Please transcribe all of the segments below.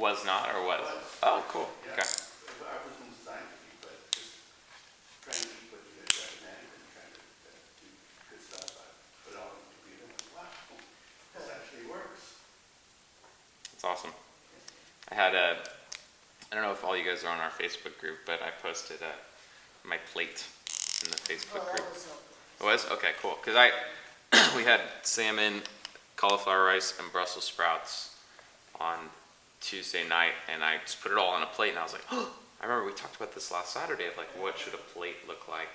Was not or was? Was. Oh, cool. Yeah. Okay. I wasn't designed to be, but just trying to eat what you guys recommend and trying to do good stuff. I put it all on the computer and went, wow, this actually works. That's awesome. I had I don't know if all you guys are on our Facebook group, but I posted my plate in the Facebook group. It was? Okay, cool. Because we had salmon, cauliflower rice, and Brussels sprouts on Tuesday night, and I just put it all on a plate, and I was like, oh, I remember we talked about this last Saturday of like, what should a plate look like?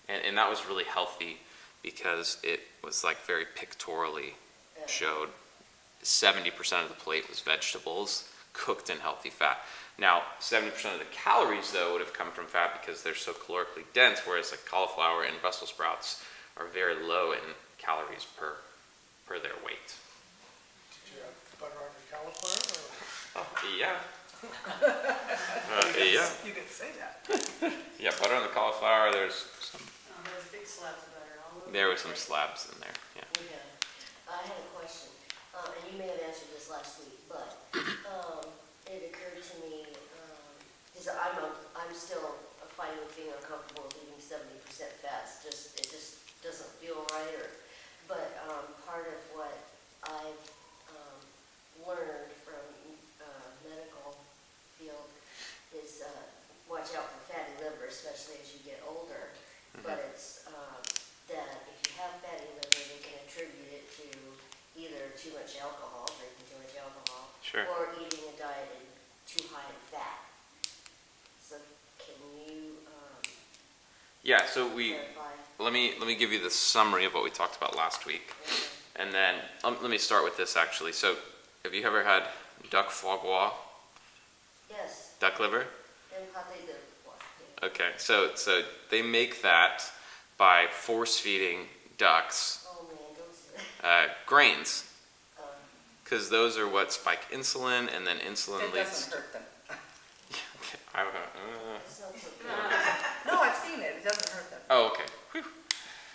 And that was really healthy because it was like very pictorially showed 70% of the plate was vegetables cooked in healthy fat. Now, 70% of the calories, though, would have come from fat because they're so calorically dense, whereas like cauliflower and Brussels sprouts are very low in calories per their weight. Did you have butter on your cauliflower? Oh, yeah. Yeah. You didn't say that. Yeah, butter on the cauliflower. There's some. There's big slabs of butter all over. There were some slabs in there. Yeah. Yeah. I had a question, and you may have answered this last week, but it occurred to me, because I'm still fighting with being uncomfortable with eating 70% fats. It just doesn't feel right. But part of what I've learned from medical field is watch out for fatty liver, especially as you get older. Mm-hmm. But it's that if you have fatty liver, they can attribute it to either too much alcohol, drinking too much alcohol, Sure. or eating a diet too high in fat. So can you Yeah. So we. clarify? Let me give you the summary of what we talked about last week, and then let me start with this actually. So, have you ever had duck foie gras, Yes, duck liver? and pâté de foie. Okay, so they make that by force feeding ducks Oh man, don't say that. grains, Um, because those are what spike insulin, and then insulin It leads. doesn't hurt them. I don't know. That sounds so good. No, I've seen it. It doesn't hurt them. Oh, okay. Whew.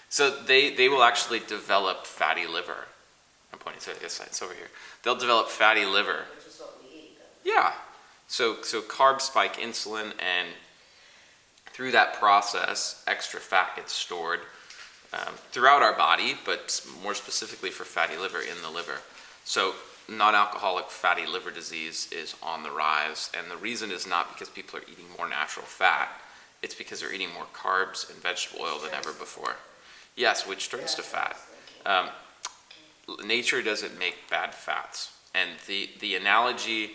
So they will actually develop fatty liver. I'm pointing to this side. It's over here. They'll develop fatty liver. Which is what we eat. Yeah. So carbs spike insulin, and through that process, extra fat gets stored throughout our body, but more specifically for fatty liver in the liver. So non-alcoholic fatty liver disease is on the rise, and the reason is not because people are eating more natural fat. It's because they're eating more carbs and vegetable oil than ever before. Yes, which turns to fat. Nature doesn't make bad fats, and the analogy,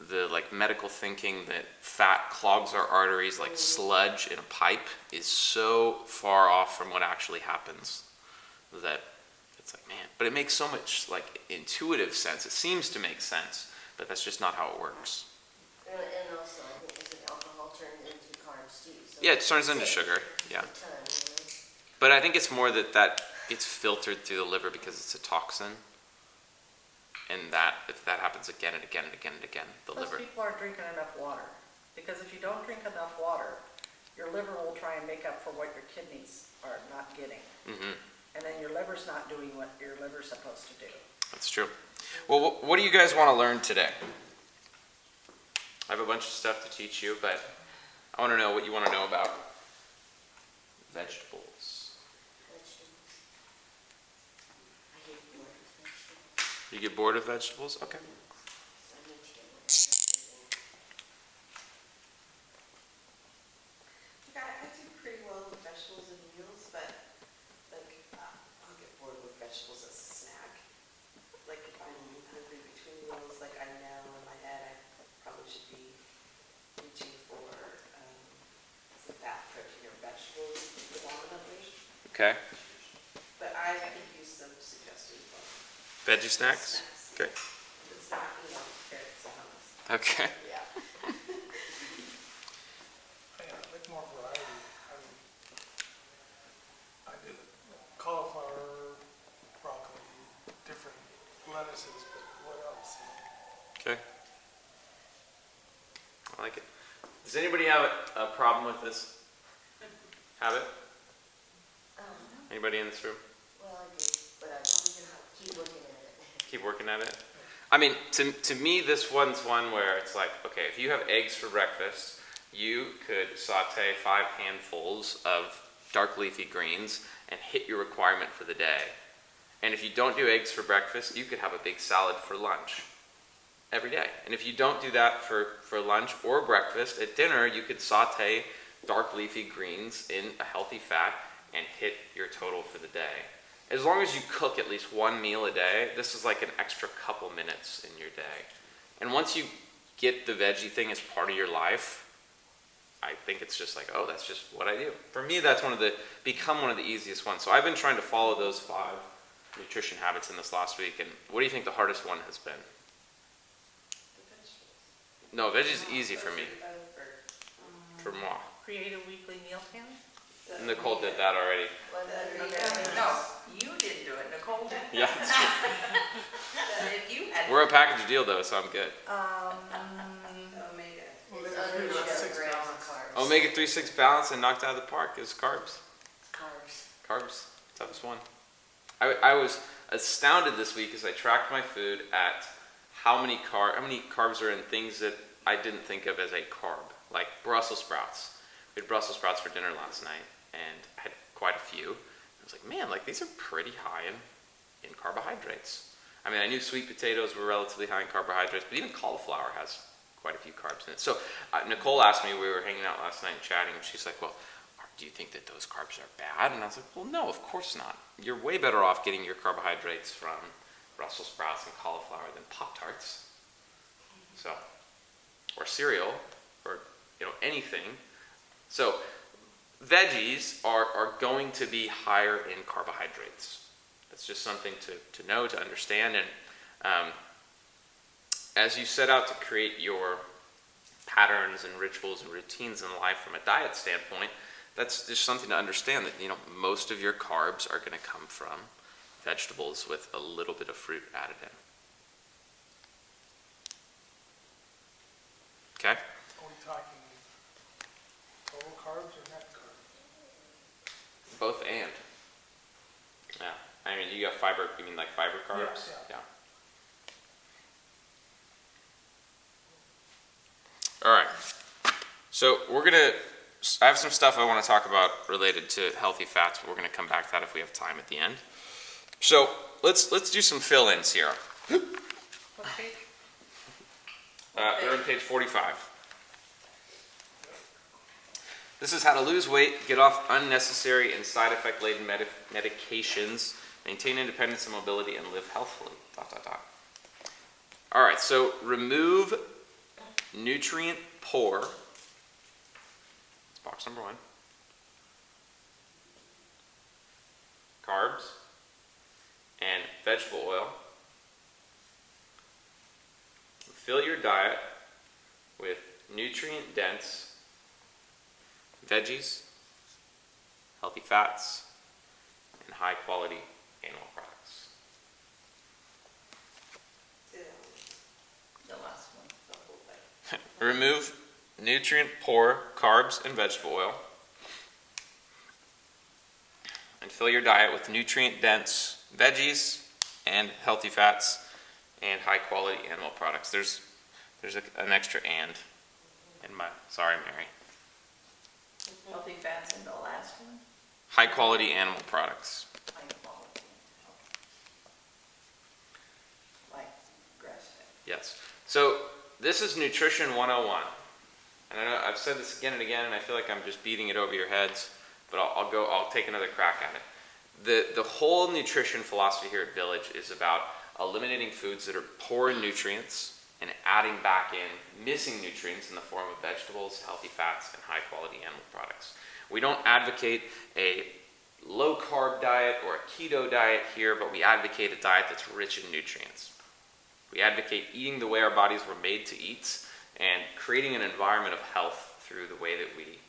the like medical thinking that fat clogs our arteries like sludge in a pipe is so far off from what actually happens that it's like, man, but it makes so much like intuitive sense. It seems to make sense, but that's just not how it works. And also, I think isn't alcohol turned into carbs too? So Yeah, it turns into it's sugar. Yeah, a ton, you know? but I think it's more that gets filtered through the liver because it's a toxin, and that if that happens again and again and again and again, the Plus liver. people aren't drinking enough water. Because if you don't drink enough water, your liver will try and make up for what your kidneys are not getting. Mm-hmm. And then your liver's not doing what your liver's supposed to do. That's true. Well, what do you guys want to learn today? I have a bunch of stuff to teach you, but I want to know what you want to know about vegetables. Vegetables. I hate boiled vegetables. You get bored of vegetables? Okay. So I need to get more vegetables. I do pretty well with vegetables and meals, but like I'll get bored with vegetables as a snack. Like if I'm hungry between meals, like I know in my head I probably should be reaching for some fat, protein, or vegetables with others. Okay. But I can use some suggestions on Veggie snacks? snacks. Okay. If it's not, carrots and hummus. Okay. Yeah. I like more variety. I did cauliflower, broccoli, different lettuces, but what else? Okay. I like it. Does anybody have a problem with this habit? Anybody in this room? Well, I do, but I'm keep looking at it. Keep working at it. I mean, to me, this one's one where it's like, okay, if you have eggs for breakfast, you could saute 5 handfuls of dark leafy greens and hit your requirement for the day. And if you don't do eggs for breakfast, you could have a big salad for lunch every day. And if you don't do that for lunch or breakfast, at dinner, you could saute dark leafy greens in a healthy fat and hit your total for the day. As long as you cook at least one meal a day, this is like an extra couple minutes in your day. And once you get the veggie thing as part of your life, I think it's just like, oh, that's just what I do. For me, that's become one of the easiest ones. So I've been trying to follow those 5 nutrition habits in this last week. And what do you think the hardest one has been? The vegetables. No, veggie's easy for me. For moi. Create a weekly meal plan? Nicole did that already. No, you didn't do it, Nicole did. Yeah, that's true. If you had. We're a package deal though, so I'm good. Omega. It's under grams of carbs. Omega-3, 6 balance and knocked out of the park is carbs. Carbs. Carbs, toughest one. I was astounded this week as I tracked my food at how many carbs are in things that I didn't think of as a carb, like Brussels sprouts. We had Brussels sprouts for dinner last night, and I had quite a few. I was like, man, like these are pretty high in carbohydrates. I mean, I knew sweet potatoes were relatively high in carbohydrates, but even cauliflower has quite a few carbs in it. So Nicole asked me, we were hanging out last night and chatting, and she's like, well, do you think that those carbs are bad? And I was like, well, no, of course not. You're way better off getting your carbohydrates from Brussels sprouts and cauliflower than Pop-Tarts. So, or cereal, or anything. So, veggies are going to be higher in carbohydrates. That's just something to know, to understand. And as you set out to create your patterns and rituals and routines in life from a diet standpoint, that's just something to understand that, most of your carbs are going to come from vegetables with a little bit of fruit added in. Okay? Are we talking total carbs or net carbs? Both and. Yeah. I mean, you got fiber, you mean like fiber carbs? Yeah. All right. So I have some stuff I want to talk about related to healthy fats, but we're going to come back to that if we have time at the end. So let's do some fill-ins here. What page? We're on page 45. This is how to lose weight, get off unnecessary and side effect laden medications, maintain independence and mobility, and live healthfully. ... All right, so remove nutrient poor. That's box number 1. Carbs and vegetable oil. Fill your diet with nutrient-dense veggies, healthy fats, and high-quality animal products. The last one. The whole thing. Remove nutrient-poor carbs and vegetable oil. And fill your diet with nutrient-dense veggies and healthy fats and high-quality animal products. There's an extra "and" in my, sorry, Mary. Healthy fats in the last one. High-quality animal products. High quality. Like grass-fed. Yes. So this is Nutrition 101. And I know I've said this again and again, and I feel like I'm just beating it over your heads, but I'll take another crack at it. The whole nutrition philosophy here at Village is about eliminating foods that are poor in nutrients and adding back in missing nutrients in the form of vegetables, healthy fats, and high-quality animal products. We don't advocate a low-carb diet or a keto diet here, but we advocate a diet that's rich in nutrients. We advocate eating the way our bodies were made to eat and creating an environment of health through the way that we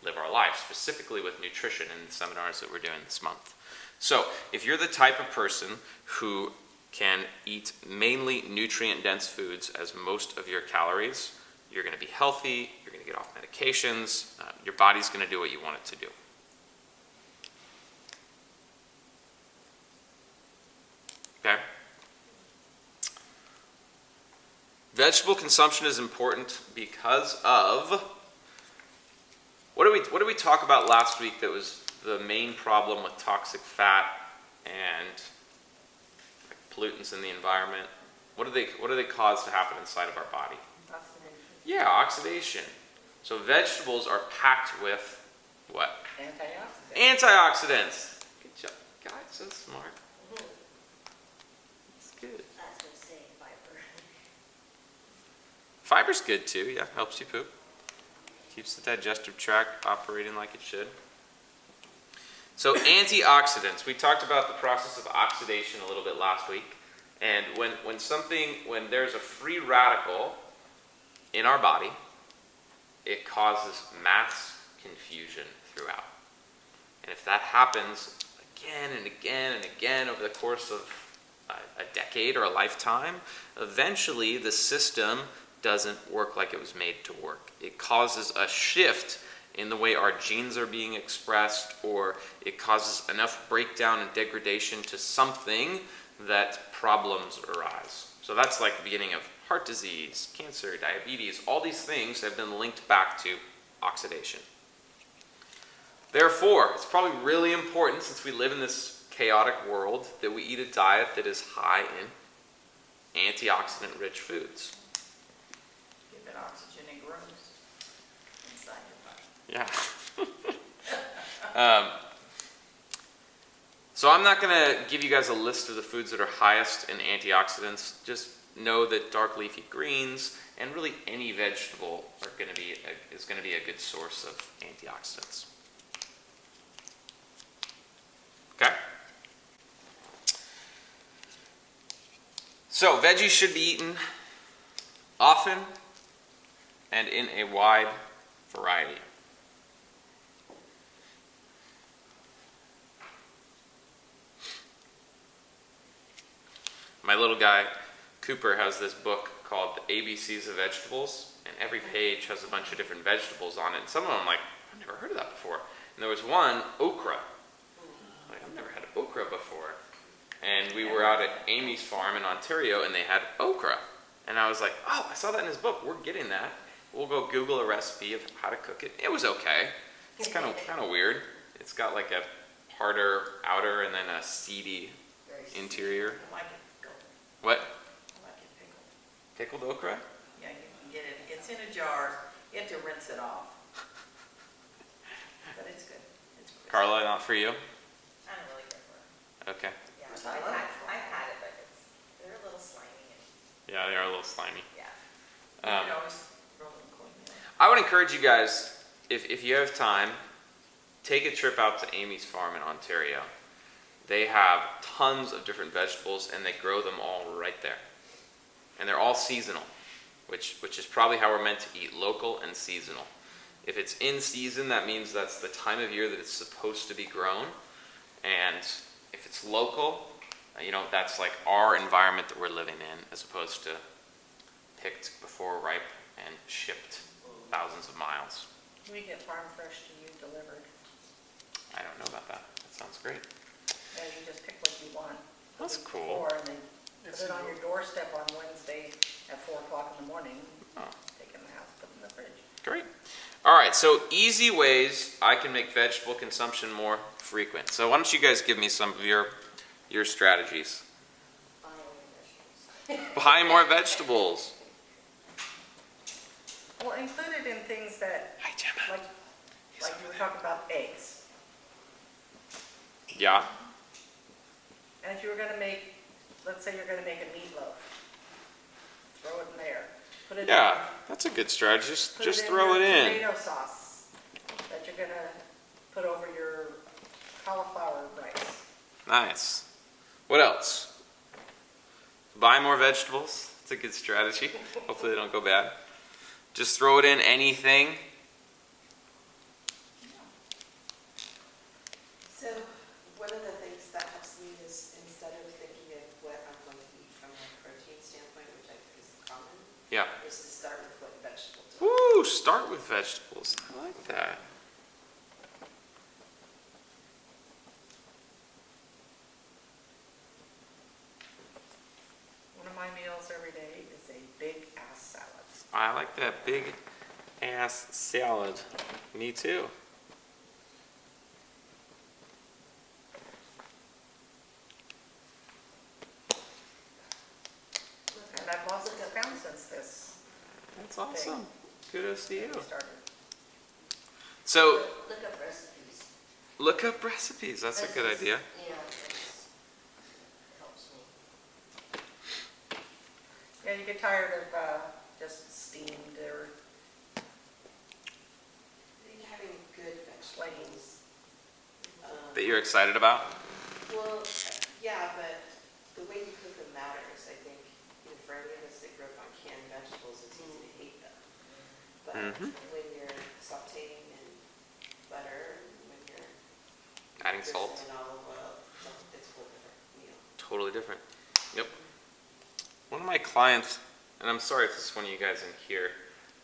live our life, specifically with nutrition in the seminars that we're doing this month. So, if you're the type of person who can eat mainly nutrient-dense foods as most of your calories, you're going to be healthy, you're going to get off medications, your body's going to do what you want it to do. Okay? Vegetable consumption is important because of, what did we talk about last week that was the main problem with toxic fat and pollutants in the environment? What do they cause to happen inside of our body? Oxidation. Yeah, oxidation. So vegetables are packed with what? Antioxidants. Antioxidants. Good job, guys. So smart. That's good. I was gonna say fiber. Fiber's good too. Yeah, helps you poop. Keeps the digestive tract operating like it should. So antioxidants. We talked about the process of oxidation a little bit last week. And when there's a free radical in our body, it causes mass confusion throughout. And if that happens again and again and again over the course of a decade or a lifetime, eventually the system doesn't work like it was made to work. It causes a shift in the way our genes are being expressed, or it causes enough breakdown and degradation to something that problems arise. So that's like the beginning of heart disease, cancer, diabetes. All these things have been linked back to oxidation. Therefore, it's probably really important, since we live in this chaotic world, that we eat a diet that is high in antioxidant-rich foods. Give it oxygen and grows inside your body. Yeah. So I'm not going to give you guys a list of the foods that are highest in antioxidants. Just know that dark leafy greens and really any vegetable is going to be a good source of antioxidants. Okay? So veggies should be eaten often and in a wide variety. My little guy, Cooper, has this book called The ABCs of Vegetables, and every page has a bunch of different vegetables on it. And some of them I'm like, I've never heard of that before. And there was one, okra. Like, I've never had okra before. And we were out at Amy's farm in Ontario, and they had okra. And I was like, oh, I saw that in his book. We're getting that. We'll go Google a recipe of how to cook it. It was okay. It's kind of weird. It's got like a harder outer and then a seedy interior. I like it pickled. What? I like it pickled. Pickled okra? Yeah, you can get it. It's in a jar. You have to rinse it off. But it's good. It's good. Carla, not for you? I don't really care for it. Okay. Yeah, Yes, I love it. I've had it, but they're a little slimy. Yeah, they are a little slimy. Yeah. You can always roll them cornmeal. I would encourage you guys, if you have time, take a trip out to Amy's farm in Ontario. They have tons of different vegetables, and they grow them all right there. And they're all seasonal, which is probably how we're meant to eat, local and seasonal. If it's in season, that means that's the time of year that it's supposed to be grown. And if it's local, that's like our environment that we're living in, as opposed to picked before ripe and shipped thousands of miles. We get farm fresh to you delivered. I don't know about that. That sounds great. Yeah, you just pick what you want. the That's week cool. before, and they put it on your doorstep on Wednesday at 4 o'clock in the morning. Oh. Take it in the house, put it in the fridge. Great. All right, so easy ways I can make vegetable consumption more frequent. So why don't you guys give me some of your strategies? Buy all your vegetables. Buy more vegetables. Well, include it in things that, Hi, Gemma. like you were talking about eggs. Yeah. And if you were gonna make, let's say you're gonna make a meatloaf, throw it in there. Put it Yeah, that's a good strategy. Just in throw it your in. tomato sauce that you're gonna put over your cauliflower rice. Nice. What else? Buy more vegetables. That's a good strategy. Hopefully they don't go bad. Just throw it in anything. So one of the things that helps me is, instead of thinking of what I'm going to eat from a protein standpoint, which I think is common, Yeah. is to start with what vegetables are. Woo, start with vegetables. I like that. One of my meals every day is a big apple. I like that big ass salad. Me too. And I've lost a pound since this That's awesome. Kudos to you. started. So Look up recipes. look up recipes. That's a good idea. Yeah, it helps me. Yeah, you get tired of just steamed or I think having good vegetables. That you're excited about. Well, yeah, but the way you cook them matters. I think, for any of us that grew up on canned vegetables, it's easy to hate them. But Mhm. when you're sauteing in butter, when you're Adding salt. drizzling in olive oil, it's a whole different meal. Totally different. Yep. One of my clients, and I'm sorry if this is one of you guys in here,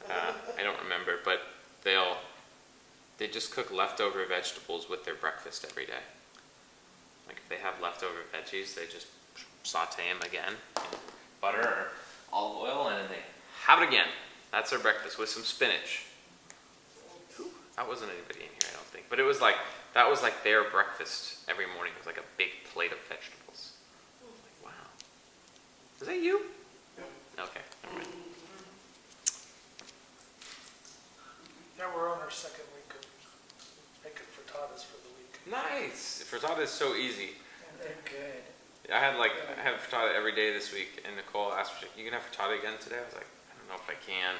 I don't remember, but they just cook leftover vegetables with their breakfast every day. Like if they have leftover veggies, they just saute them again, butter or olive oil, and then they have it again. That's their breakfast with some spinach. That wasn't anybody in here, I don't think, but it was like that was like their breakfast every morning. It was like a big plate of vegetables. Like, wow. Is that you? Okay. Never mind. Yeah, we're on our second week of making frittatas for the week. Nice. Frittata is so easy. and they're good. I have frittata every day this week, and Nicole asked me, "You can have frittata again today?" I was like, "I don't know if I can.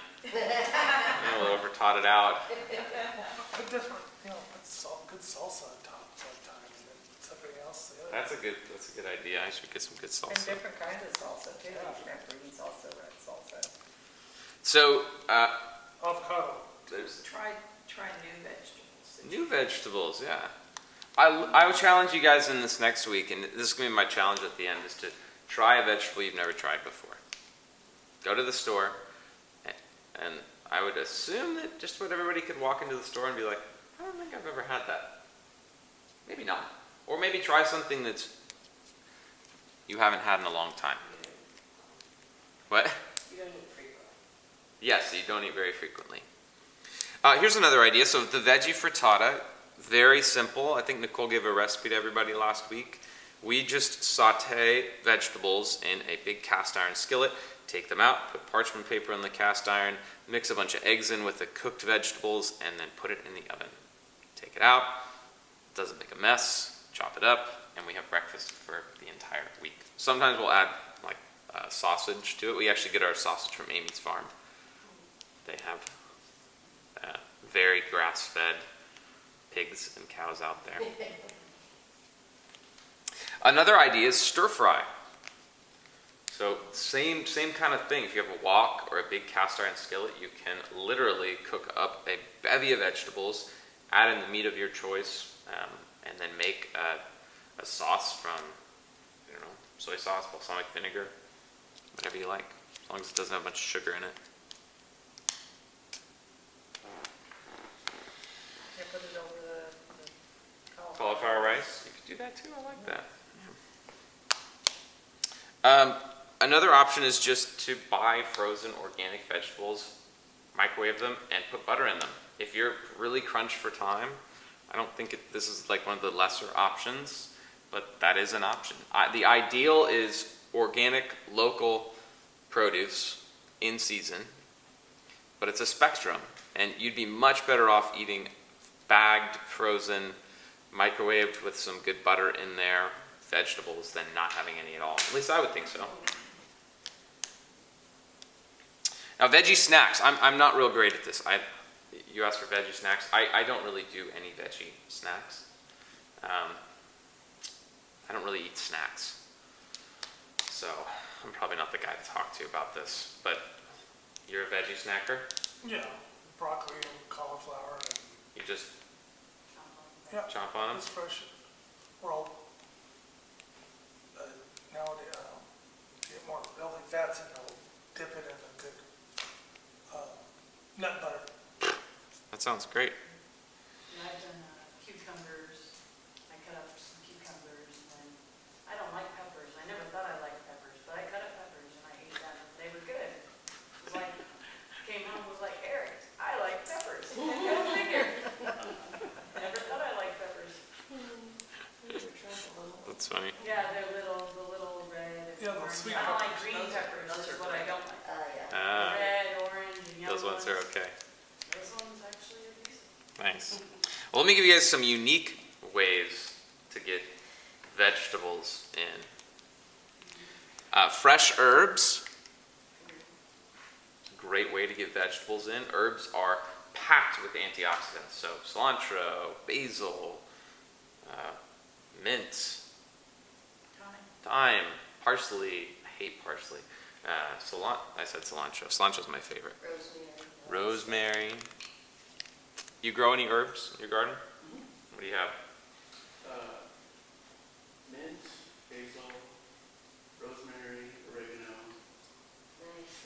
I'm a little frittata out." But different, put good salsa on top sometimes, and something else. The other. That's a good idea. I should get some good And salsa. different kinds of salsa too. You can have green salsa, red salsa. So Avocado. there's Try new vegetables. new vegetables. Yeah. I would challenge you guys in this next week, and this is going to be my challenge at the end, is to try a vegetable you've never tried before. Go to the store, and I would assume that just about everybody could walk into the store and be like, I don't think I've ever had that. Maybe not. Or maybe try something that's you haven't had in a long time. What? You don't eat frequently. Yes, you don't eat very frequently. Here's another idea. So the veggie frittata, very simple. I think Nicole gave a recipe to everybody last week. We just saute vegetables in a big cast iron skillet, take them out, put parchment paper on the cast iron, mix a bunch of eggs in with the cooked vegetables, and then put it in the oven. Take it out, doesn't make a mess, chop it up, and we have breakfast for the entire week. Sometimes we'll add like sausage to it. We actually get our sausage from Amy's farm. They have very grass-fed pigs and cows out there. Another idea is stir fry. So same kind of thing. If you have a wok or a big cast iron skillet, you can literally cook up a bevy of vegetables, add in the meat of your choice, and then make a sauce from, I don't know, soy sauce, balsamic vinegar, whatever you like, as long as it doesn't have much sugar in it. You put it over the Cauliflower rice, you could do that too. I like that. Another option is just to buy frozen organic vegetables, microwave them, and put butter in them. If you're really crunched for time, I don't think this is like one of the lesser options, but that is an option. The ideal is organic, local produce in season, but it's a spectrum, and you'd be much better off eating bagged, frozen, microwaved with some good butter in there vegetables than not having any at all. At least I would think so. Now, veggie snacks. I'm not real great at this. You asked for veggie snacks. I don't really do any veggie snacks. I don't really eat snacks. So I'm probably not the guy to talk to about this. But you're a veggie snacker? Yeah, broccoli and cauliflower and You just yeah, chomp on them? it's fresh. We're all nowadays to get more healthy fats in, I'll dip it in a good nut butter. That sounds great. And I've done cucumbers, I cut up some cucumbers, and I don't like peppers, I never thought I liked peppers, but I cut up peppers and I ate them, they were good. It was like Yeah, the little red and Yeah, those orange. sweet I don't like peppers. green Those are- peppers, those is are what I good. don't like. Yeah. Red, orange, and yellow Those ones are okay. Those ones actually are decent. Nice. Well, let me give you guys some unique ways to get vegetables in. Fresh herbs. Great way to get vegetables in. Herbs are packed with antioxidants. So cilantro, basil, mint, thyme, parsley. I hate parsley. I said cilantro. Cilantro's my favorite. Rosemary. Rosemary. You grow any herbs in your garden? What do you have? Mint, basil, rosemary, oregano, Nice.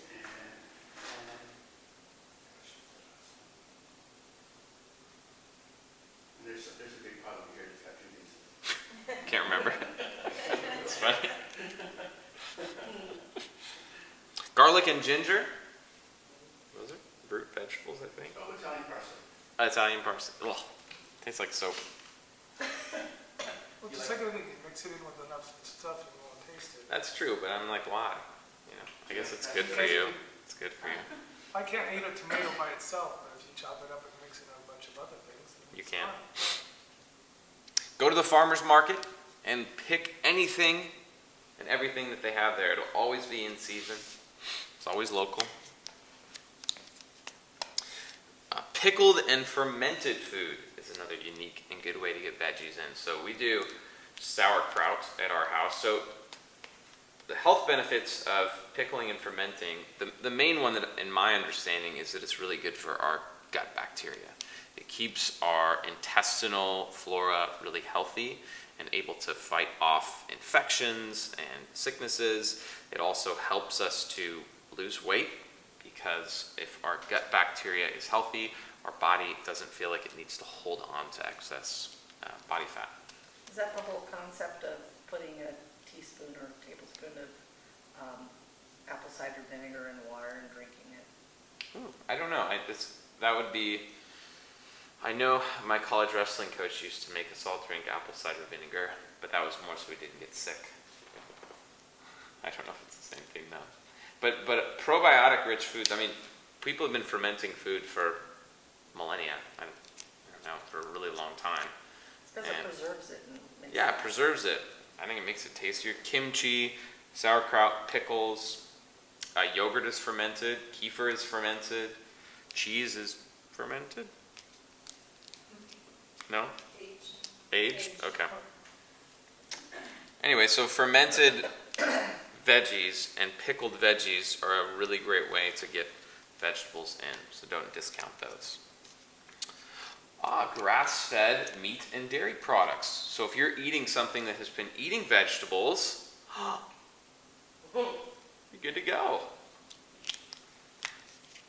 and there's a big pile over here that's got two pieces. Can't remember. It's funny. Garlic and ginger. Those are root vegetables, I think. Oh, Italian parsley. Italian parsley. Ugh, tastes like soap. Well, just like anything, you mix it in with enough stuff and you won't taste it. That's true, but I'm like, why? You know, I guess it's good for you. It's good for you. I can't eat a tomato by itself, but if you chop it up and mix it in a bunch of other things, then You it's can. fine. Go to the farmer's market and pick anything and everything that they have there. It'll always be in season. It's always local. Pickled and fermented food is another unique and good way to get veggies in. So we do sauerkraut at our house. So the health benefits of pickling and fermenting, the main one that in my understanding is that it's really good for our gut bacteria. It keeps our intestinal flora really healthy and able to fight off infections and sicknesses. It also helps us to lose weight because if our gut bacteria is healthy, our body doesn't feel like it needs to hold on to excess body fat. Is that the whole concept of putting a teaspoon or tablespoon of apple cider vinegar in water and drinking it? Ooh, I don't know. That would be. I know my college wrestling coach used to make us all drink apple cider vinegar, but that was more so we didn't get sick. I don't know if it's the same thing now. But probiotic-rich foods. I mean, people have been fermenting food for millennia. I don't know, for a really long time. It's because it And- preserves it and makes Yeah, it. it preserves it. I think it makes it tastier. Kimchi, sauerkraut, pickles, yogurt is fermented, kefir is fermented, cheese is fermented. No? Aged? Okay. Anyway, so fermented veggies and pickled veggies are a really great way to get vegetables in, so don't discount those. Grass-fed meat and dairy products. So if you're eating something that has been eating vegetables, you're good to go.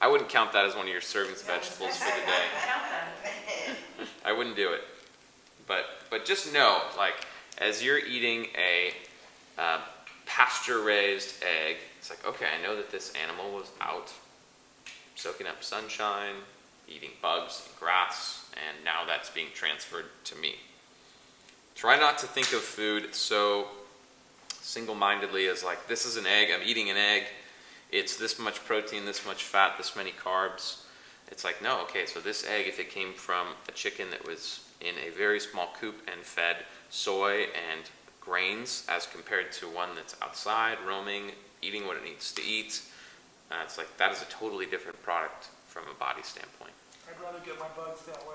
I wouldn't count that as one of your servings of vegetables for the day. Count that. I wouldn't do it. But just know, like, as you're eating a pasture-raised egg, it's like, okay, I know that this animal was out soaking up sunshine, eating bugs and grass, and now that's being transferred to me. Try not to think of food so single-mindedly as like, this is an egg, I'm eating an egg, it's this much protein, this much fat, this many carbs. It's like, no, okay, so this egg, if it came from a chicken that was in a very small coop and fed soy and grains as compared to one that's outside, roaming, eating what it needs to eat, it's like, that is a totally different product from a body standpoint. I'd rather get my bugs that way.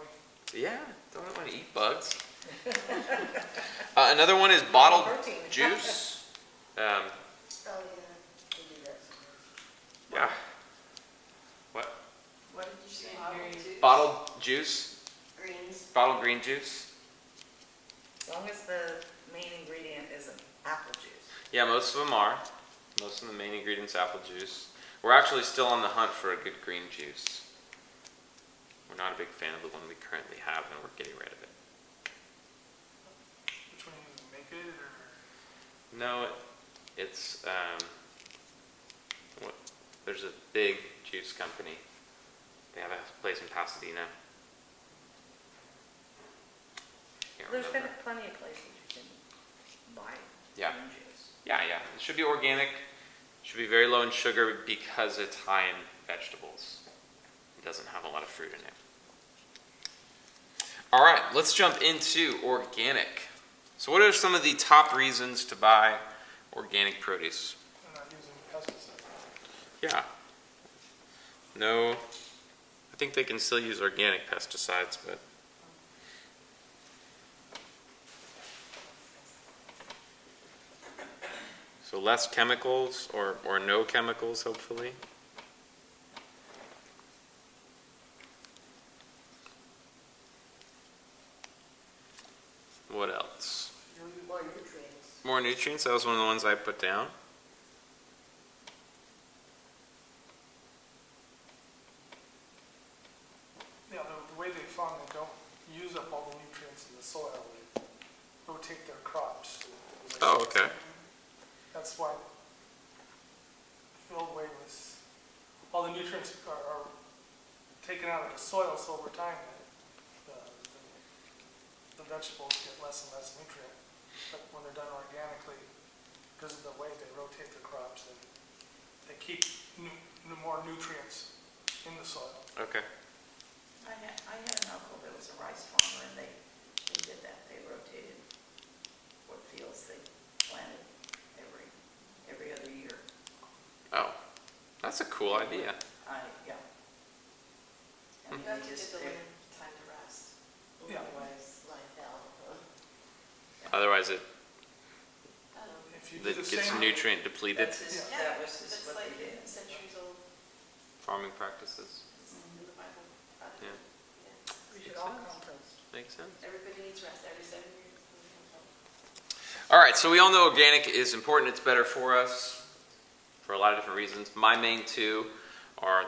Yeah, don't want to eat bugs. Another one is bottled Protein. juice. Oh, yeah, we do that sometimes. Yeah. What? What did you say? Bottled juice, Greens. bottled green juice. As long as the main ingredient isn't apple juice. Yeah, most of them are. Most of the main ingredients apple juice. We're actually still on the hunt for a good green juice. We're not a big fan of the one we currently have, and we're getting rid of it. Which one you make it or? No, it's there's a big juice company. They have a place in Pasadena. Can't There's been remember. plenty of places you can buy Yeah. orange juice. Yeah, it should be organic, should be very low in sugar because it's high in vegetables. It doesn't have a lot of fruit in it. All right, let's jump into organic. So what are some of the top reasons to buy organic produce? They're not using pesticides. Yeah. No, I think they can still use organic pesticides, but so less chemicals or no chemicals, hopefully. What else? More nutrients. More nutrients, that was one of the ones I put down. Yeah, the way they farm, they don't use up all the nutrients in the soil. They rotate their crops. Oh, okay. That's why the old way was, all the nutrients are taken out of the soil, so over time, the vegetables get less and less nutrient. But when they're done organically, because of the way they rotate the crops, they keep more nutrients in the soil. Okay. I had an uncle that was a rice farmer, and they did that. They rotated what fields they planted every other year. Oh, that's a cool idea. Yeah. And You they have to just, give the land time to rest. Yeah. Otherwise, like hell. Otherwise, it If you do the gets same, nutrient depleted. that was just It's what like they did. centuries old. Farming practices. It's in the Bible. Yeah. Yeah. We should all compost. Makes sense. Everybody needs rest every 7 years. All right, so we all know organic is important. It's better for us for a lot of different reasons. My main two are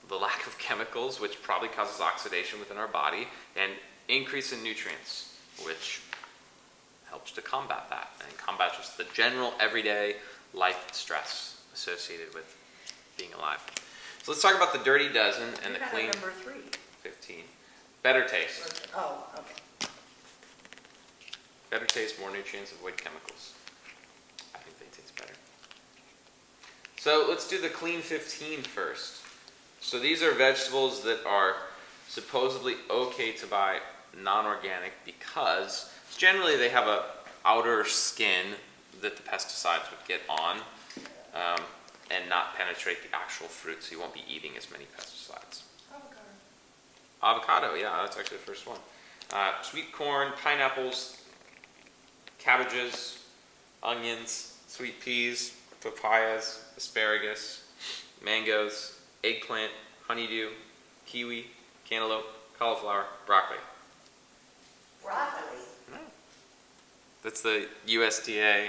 the lack of chemicals, which probably causes oxidation within our body, and increase in nutrients, which helps to combat that and combat just the general everyday life stress associated with being alive. So let's talk about the Dirty Dozen and the You're not Clean at number 3. 15. Better taste. Oh, okay. Better taste, more nutrients, avoid chemicals. I think they taste better. So let's do the Clean 15 first. So these are vegetables that are supposedly okay to buy non-organic because generally they have a outer skin that the pesticides would get on and not penetrate the actual fruit, so you won't be eating as many pesticides. Avocado, yeah, that's actually the first one. Sweet corn, pineapples, cabbages, onions, sweet peas, papayas, asparagus, mangoes, eggplant, honeydew, kiwi, cantaloupe, cauliflower, broccoli. Broccoli. That's the USDA.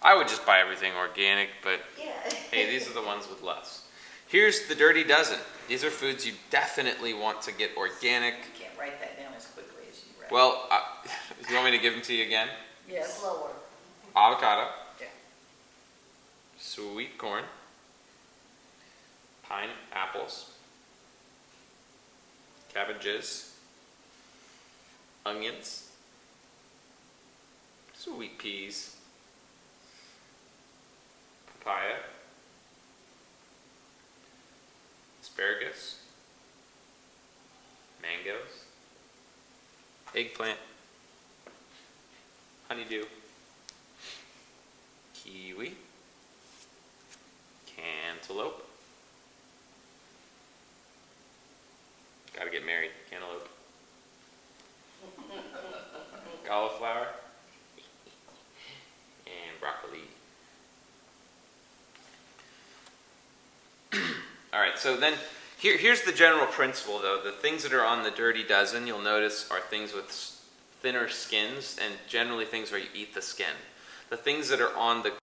I would just buy everything organic, but Yeah. hey, these are the ones with less. Here's the Dirty Dozen. These are foods you definitely want to get organic. You can't write that down as quickly as you read. Well, you want me to give them to you again? Yes. Slower. Avocado, Yeah. sweet corn, pineapples, cabbages, onions, sweet peas, papaya, asparagus, mangoes, eggplant, honeydew, kiwi, cantaloupe. Gotta get married, cantaloupe. Cauliflower. And broccoli. All right, so then here's the general principle though. The things that are on the Dirty Dozen, you'll notice, are things with thinner skins and generally things where you eat the skin. The things that are on the